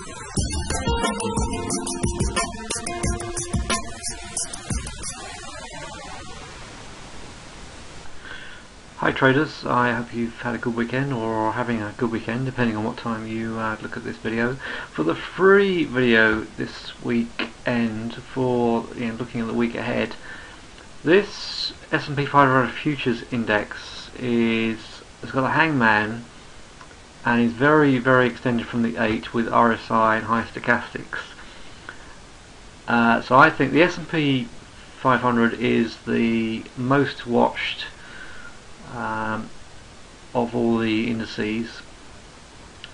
Hi traders, I hope you've had a good weekend or are having a good weekend depending on what time you look at this video. For the free video this weekend for looking at the week ahead, this S&P 500 futures index has got a hangman and is very extended from the 8 with RSI and high stochastics. So I think the S&P 500 is the most watched of all the indices.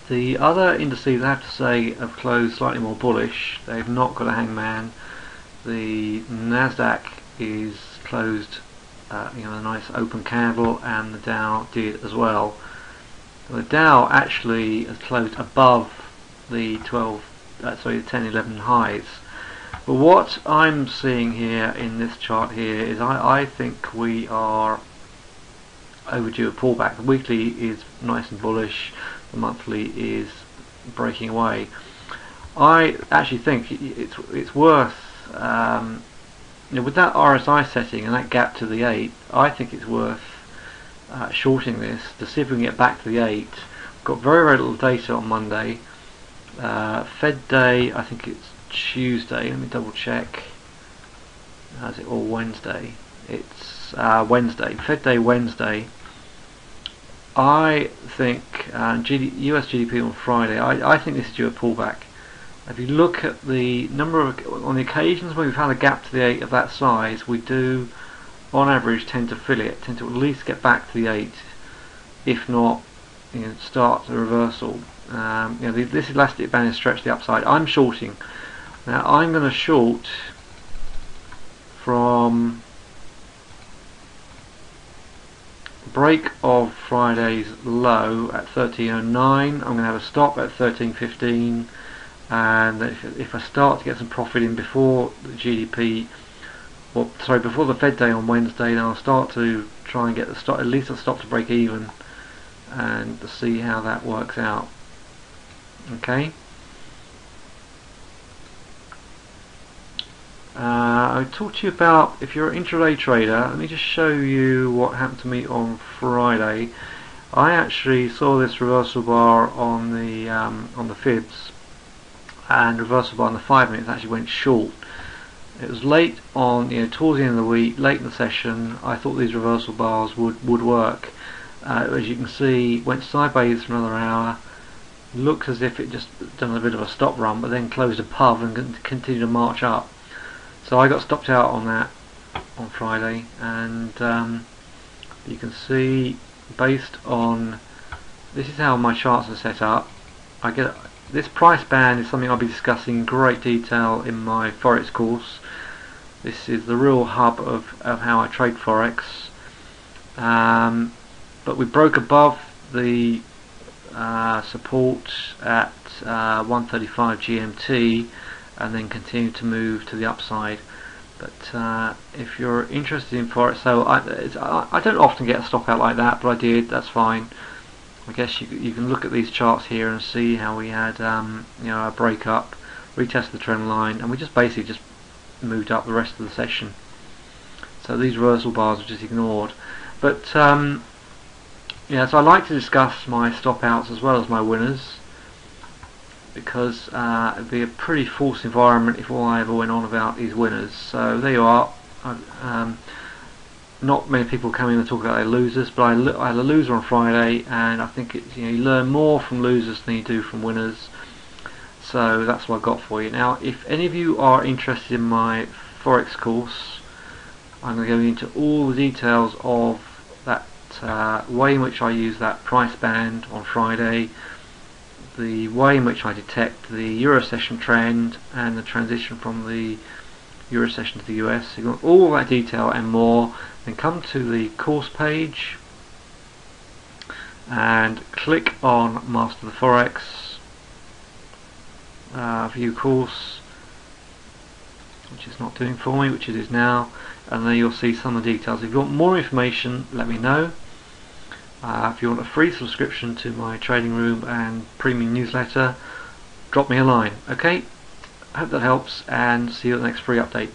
The other indices, I have to say, have closed slightly more bullish. They've not got a hangman. The Nasdaq is closed a nice open candle, and the Dow did as well. The Dow actually has closed above the 10-11 highs. But what I'm seeing here in this chart here is I think we are overdue a pullback. The weekly is nice and bullish, the monthly is breaking away. I actually think it's worth, with that RSI setting and that gap to the 8, I think it's worth shorting this to see if we can get back to the 8. We've got very little data on Monday. Fed day, I think it's Tuesday. Let me double check. Is it all Wednesday? It's Wednesday. Fed day Wednesday. I think US GDP on Friday. I think this is due a pullback. If you look at the number of on the occasions when we've had a gap to the 8 of that size, we do, on average, tend to fill it, tend to at least get back to the 8, if not, start the reversal. This elastic band is stretched to the upside. I'm shorting. Now I'm going to short from break of Friday's low at 13.09. I'm going to have a stop at 13.15, and if I start to get some profit in before the GDP, before the Fed day on Wednesday, then I'll start to try and get the stop, at least a stop to break even, and to see how that works out. Okay. I talked to you about, if you're an intraday trader, let me just show you what happened to me on Friday. I actually saw this reversal bar on the fibs, and reversal bar on the 5 minutes actually went short. It was late on, towards the end of the week, late in the session. I thought these reversal bars would work. As you can see, went sideways for another hour. Looks as if it just done a bit of a stop run, but then closed above and continued to march up. So I got stopped out on that on Friday, and you can see, based on, this is how my charts are set up. I get this price band is something I'll be discussing in great detail in my Forex course. This is the real hub of how I trade Forex. But we broke above the support at 1:35 GMT, and then continue to move to the upside. But if you're interested in Forex, so I don't often get a stop out like that, but I did. That's fine. I guess you can look at these charts here and see how we had a break up, retest the trend line, and we just basically moved up the rest of the session. So these reversal bars were just ignored. But so I like to discuss my stop outs as well as my winners, because it'd be a pretty false environment if all I ever went on about these winners. So there you are. Not many people come in and talk about their losers, but I had a loser on Friday, and I think it's, you learn more from losers than you do from winners. So that's what I got for you. Now, if any of you are interested in my Forex course, I'm going to go into all the details of that way in which I use that price band on Friday, the way in which I detect the Euro session trend and the transition from the Euro session to the US. So you've got all that detail and more. Then come to the course page and click on Master the Forex, view course, which is not doing for me, which it is now, and then you'll see some of the details. If you want more information, let me know. If you want a free subscription to my trading room and premium newsletter, drop me a line. Okay, I hope that helps, and see you at the next free update.